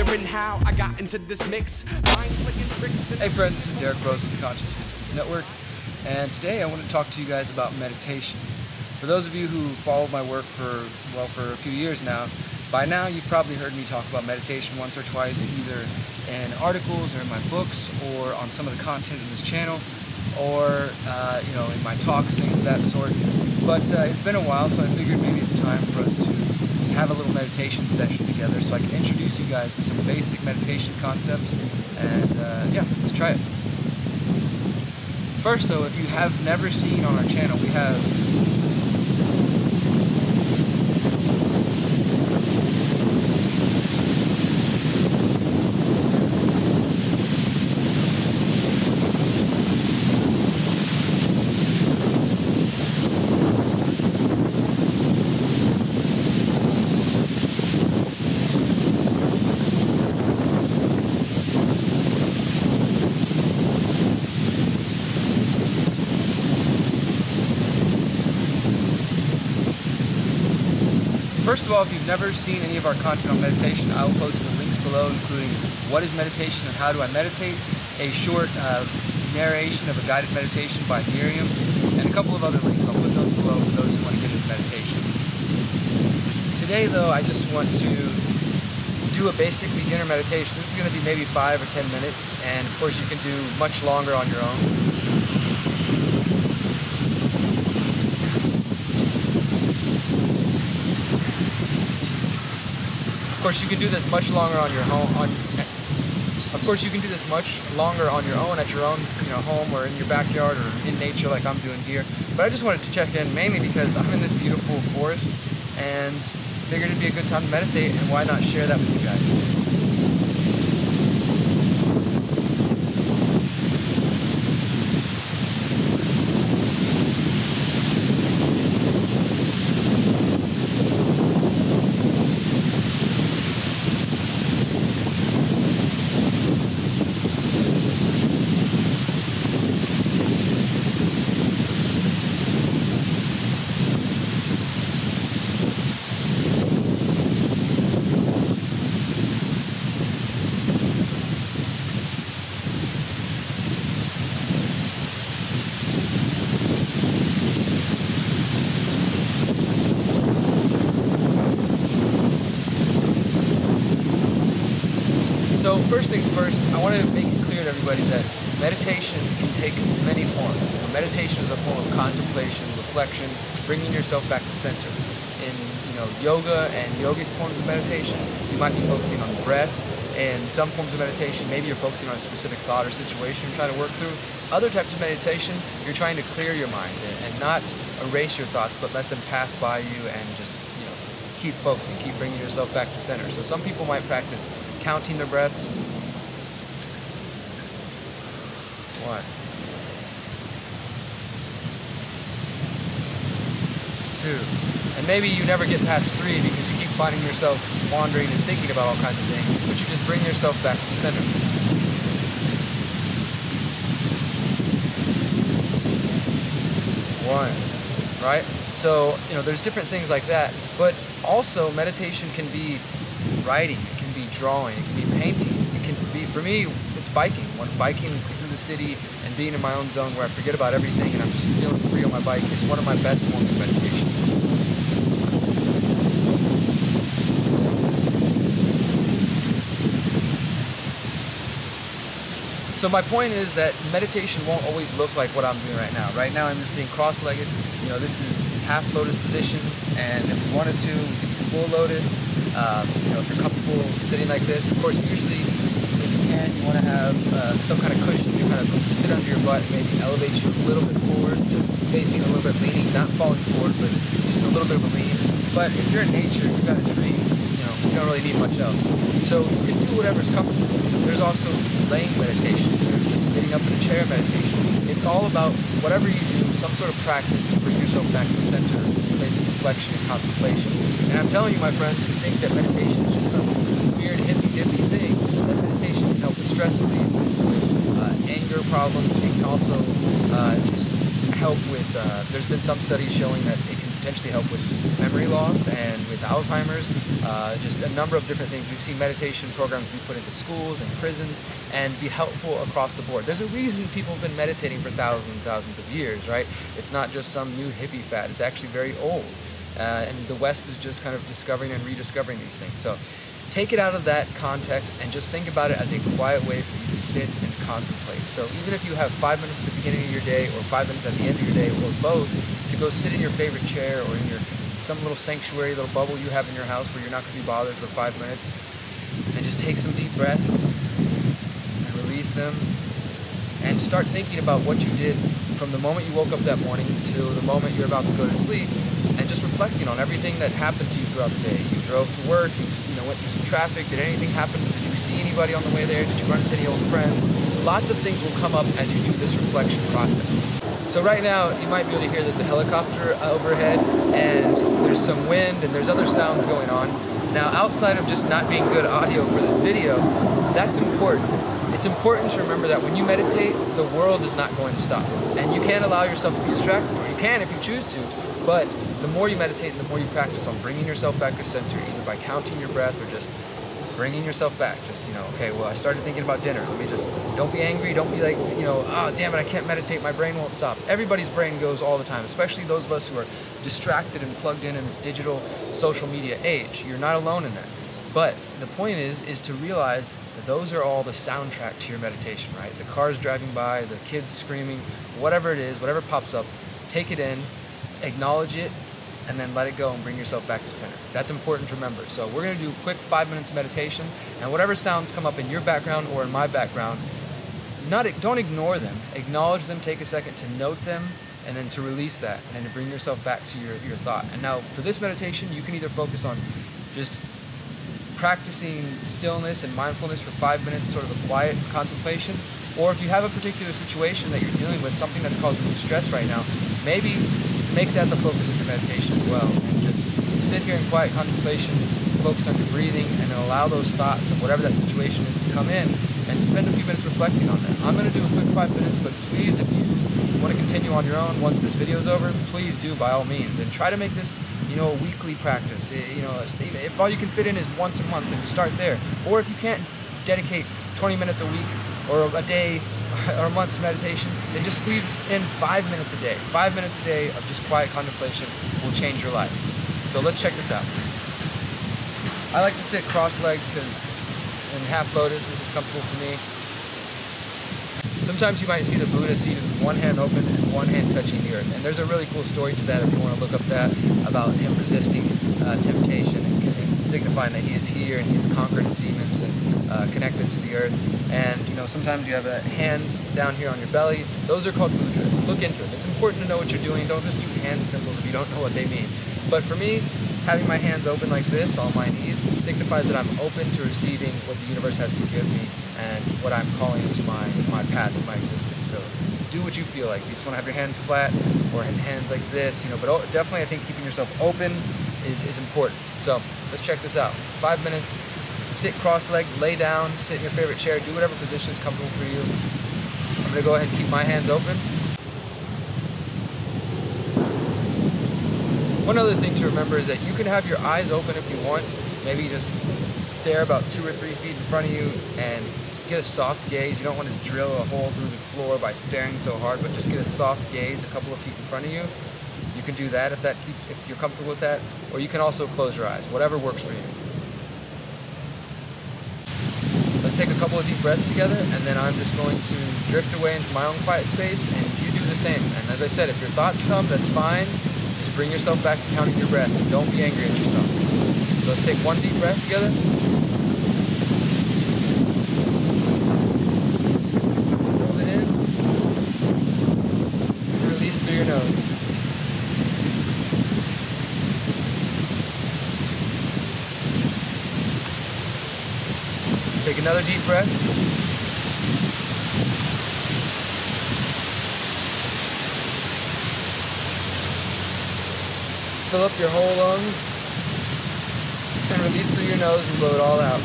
wondering how I got into this mix. Hey friends, this is Derrick Broze with the Conscious Resistance Network, and today I want to talk to you guys about meditation. For those of you who follow my work for a few years now, by now you've probably heard me talk about meditation once or twice, either in articles or in my books or on some of the content in this channel, or in my talks, things of that sort. But it's been a while, so I figured maybe it's time for us to have a little meditation session together so I can introduce you guys to some basic meditation concepts, and yeah, let's try it. First though, if you have never seen on our channel, we have First of all, if you've never seen any of our content on meditation, I'll post the links below, including what is meditation and how do I meditate, a short narration of a guided meditation by Miriam, and a couple of other links. I'll put those below for those who want to get into meditation. Today, though, I just want to do a basic beginner meditation. This is going to be maybe 5 or 10 minutes, and of course you can do much longer on your own. Of course, you can do this much longer on your home. Of course, you can do this much longer on your own at your own, home or in your backyard or in nature, like I'm doing here. But I just wanted to check in mainly because I'm in this beautiful forest and figured it'd be a good time to meditate, and why not share that with you guys? So first things first, I want to make it clear to everybody that meditation can take many forms. Meditation is a form of contemplation, reflection, bringing yourself back to center. In yoga and yogic forms of meditation, you might be focusing on the breath. In some forms of meditation, maybe you're focusing on a specific thought or situation you're trying to work through. Other types of meditation, you're trying to clear your mind and not erase your thoughts, but let them pass by you and just keep focusing, keep bringing yourself back to center. So some people might practice counting their breaths. 1, 2, and maybe you never get past 3 because you keep finding yourself wandering and thinking about all kinds of things, but you just bring yourself back to center. 1, right? So, there's different things like that, but also meditation can be writing, it can be drawing, it can be painting, it can be, for me, it's biking. When biking through the city and being in my own zone where I forget about everything and I'm just feeling free on my bike is one of my best forms of meditation. So my point is that meditation won't always look like what I'm doing right now. Right now I'm just sitting cross-legged. This is half lotus position, and if we wanted to, we could do full lotus. If you're comfortable sitting like this, of course, usually if you can, you want to have some kind of cushion to kind of sit under your butt, maybe elevate you a little bit forward, just facing a little bit leaning, not falling forward, but just a little bit of a lean. But if you're in nature, you've got a tree, you don't really need much else. So you can do whatever's comfortable. There's also laying meditation. There's just sitting up in a chair meditation. It's all about whatever you do, some sort of practice to bring yourself back to center, a place of reflection and contemplation. And I'm telling you, my friends, who think that meditation is just some weird hippy-dippy thing, that meditation can help with stress relief, with anger problems. It can also just help with, there's been some studies showing that it can potentially help with memory loss and with Alzheimer's, just a number of different things. We've seen meditation programs be put into schools and prisons and be helpful across the board. There's a reason people have been meditating for thousands and thousands of years, right? It's not just some new hippie fad. It's actually very old. And the West is just kind of discovering and rediscovering these things. So take it out of that context and just think about it as a quiet way for you to sit and contemplate. So even if you have 5 minutes at the beginning of your day or 5 minutes at the end of your day or both, to go sit in your favorite chair or in some little sanctuary, little bubble you have in your house where you're not going to be bothered for 5 minutes, and just take some deep breaths and release them and start thinking about what you did from the moment you woke up that morning to the moment you're about to go to sleep, and just reflecting on everything that happened to you throughout the day. You drove to work, you went through some traffic, did anything happen? Did you see anybody on the way there? Did you run into any old friends? Lots of things will come up as you do this reflection process. So right now, you might be able to hear there's a helicopter overhead, and there's some wind, and there's other sounds going on. Now, outside of just not being good audio for this video, that's important. It's important to remember that when you meditate, the world is not going to stop. And you can't allow yourself to be distracted, or you can if you choose to, but the more you meditate and the more you practice on bringing yourself back to center, either by counting your breath or just bringing yourself back. Just, okay, well, I started thinking about dinner. Let me just, don't be angry. Don't be like, oh, damn it, I can't meditate. My brain won't stop. Everybody's brain goes all the time, especially those of us who are distracted and plugged in this digital social media age. You're not alone in that. But the point is to realize that those are all the soundtrack to your meditation, right? The cars driving by, the kids screaming, whatever it is, whatever pops up, take it in, acknowledge it, and then let it go and bring yourself back to center. That's important to remember. So we're going to do a quick 5 minutes of meditation, and whatever sounds come up in your background or in my background, don't ignore them. Acknowledge them, take a second to note them, and then to release that, and to bring yourself back to your thought. And now for this meditation, you can either focus on just practicing stillness and mindfulness for 5 minutes, sort of a quiet contemplation, or if you have a particular situation that you're dealing with, something that's causing you stress right now, maybe make that the focus of your meditation as well, and just sit here in quiet contemplation, focus on your breathing, and then allow those thoughts of whatever that situation is to come in, and spend a few minutes reflecting on that. I'm going to do a quick 5 minutes, but please, if you want to continue on your own once this video is over, please do by all means, and try to make this a weekly practice. If all you can fit in is once a month, then start there. Or if you can't dedicate 20 minutes a week or a day or a month's meditation, then just squeeze in 5 minutes a day. 5 minutes a day of just quiet contemplation will change your life. So let's check this out. I like to sit cross-legged because in half lotus, this is comfortable for me. Sometimes you might see the Buddha seated with one hand open and one hand touching the earth. And there's a really cool story to that if you want to look up that, about him resisting temptation and signifying that he is here and he has conquered his demons and connected to the earth. And sometimes you have a hand down here on your belly. Those are called mudras. Look into it. It's important to know what you're doing. Don't just do hand symbols if you don't know what they mean. But for me, having my hands open like this on my knees signifies that I'm open to receiving what the universe has to give me and what I'm calling into my path of my existence. So do what you feel like. You just want to have your hands flat or hands like this, but definitely I think keeping yourself open is important. So let's check this out. 5 minutes, sit cross-legged, lay down, sit in your favorite chair, do whatever position is comfortable for you. I'm going to go ahead and keep my hands open. One other thing to remember is that you can have your eyes open if you want. Maybe just stare about 2 or 3 feet in front of you and get a soft gaze. You don't want to drill a hole through the floor by staring so hard, but just get a soft gaze a couple of feet in front of you. You can do that if you're comfortable with that, or you can also close your eyes, whatever works for you. Let's take a couple of deep breaths together, and then I'm just going to drift away into my own quiet space, and you do the same. And as I said, if your thoughts come, that's fine. Just bring yourself back to counting your breath. Don't be angry at yourself. So let's take one deep breath together. Hold it in. And release through your nose. Take another deep breath. Fill up your whole lungs and release through your nose and blow it all out.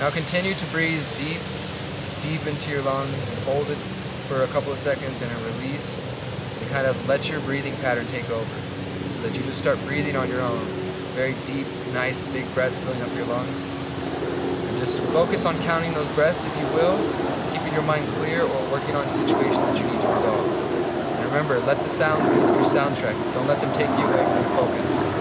Now continue to breathe deep into your lungs and hold it for a couple of seconds and a release, and kind of let your breathing pattern take over, so that you just start breathing on your own. Very deep, nice, big breath filling up your lungs. And just focus on counting those breaths if you will, keeping your mind clear or working on a situation that you need to resolve. And remember, let the sounds be your soundtrack. Don't let them take you away from your focus.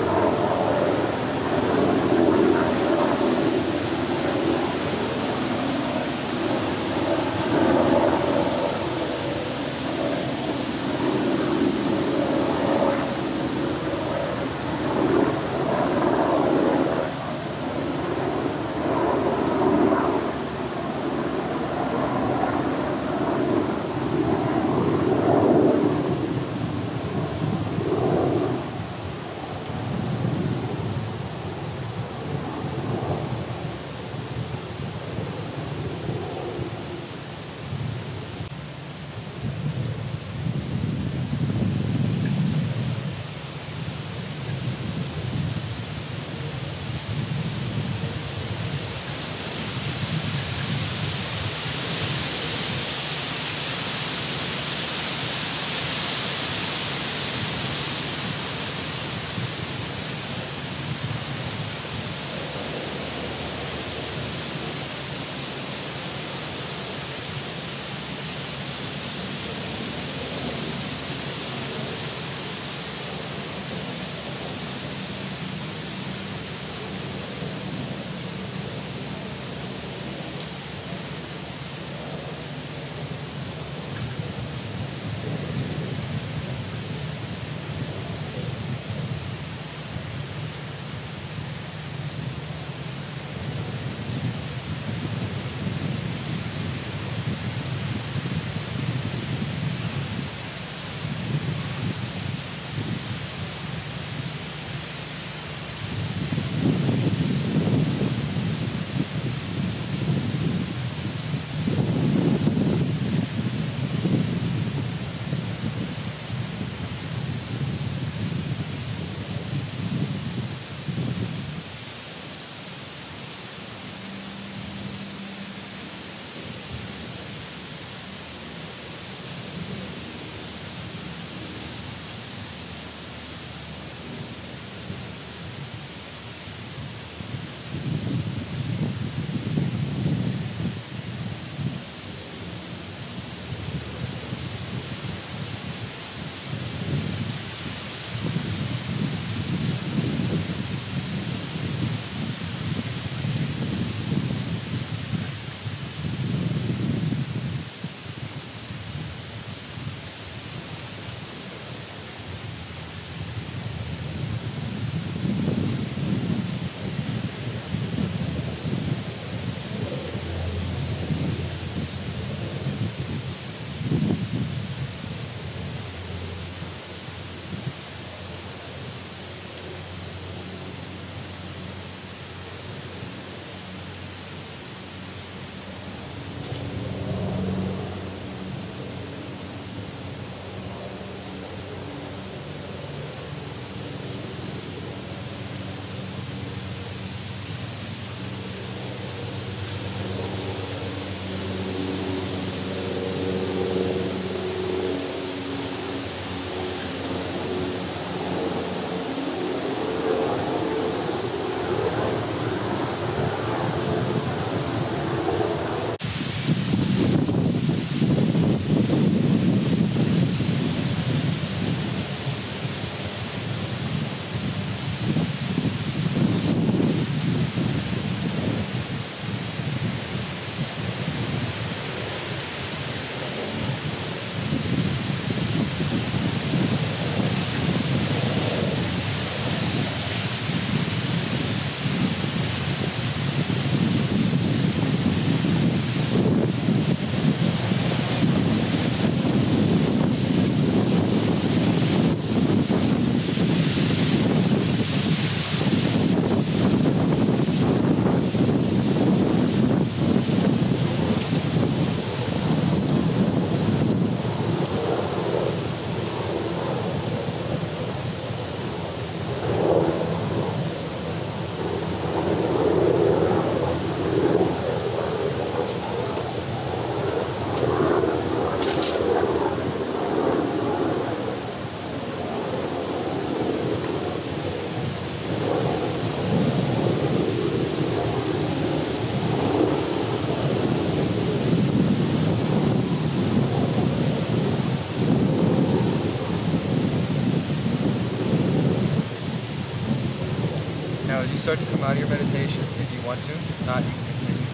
you start to come out of your meditation if you want to. If not, you can continue.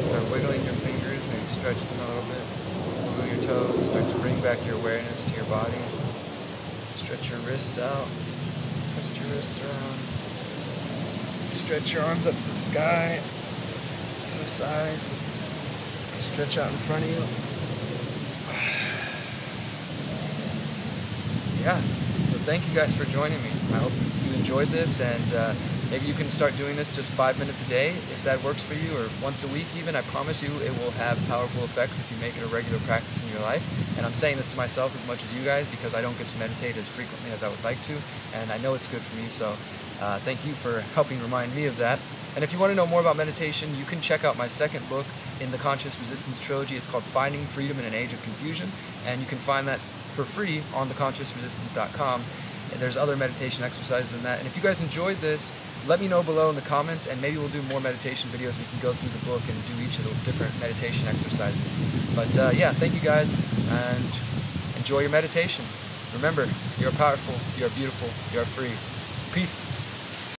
Start wiggling your fingers, maybe stretch them a little bit. Wiggle your toes, start to bring back your awareness to your body. Stretch your wrists out, twist your wrists around. Stretch your arms up to the sky, to the sides. Stretch out in front of you. Yeah, so thank you guys for joining me. I hope you enjoyed this, and maybe you can start doing this just 5 minutes a day if that works for you, or once a week even. I promise you it will have powerful effects if you make it a regular practice in your life. And I'm saying this to myself as much as you guys because I don't get to meditate as frequently as I would like to, and I know it's good for me, so thank you for helping remind me of that. And if you want to know more about meditation, you can check out my second book in the Conscious Resistance Trilogy. It's called Finding Freedom in an Age of Confusion, and you can find that for free on theconsciousresistance.com. And there's other meditation exercises in that. And if you guys enjoyed this, let me know below in the comments, and maybe we'll do more meditation videos. We can go through the book and do each of the different meditation exercises. But yeah, thank you guys, and enjoy your meditation. Remember, you're powerful, you're beautiful, you're free. Peace.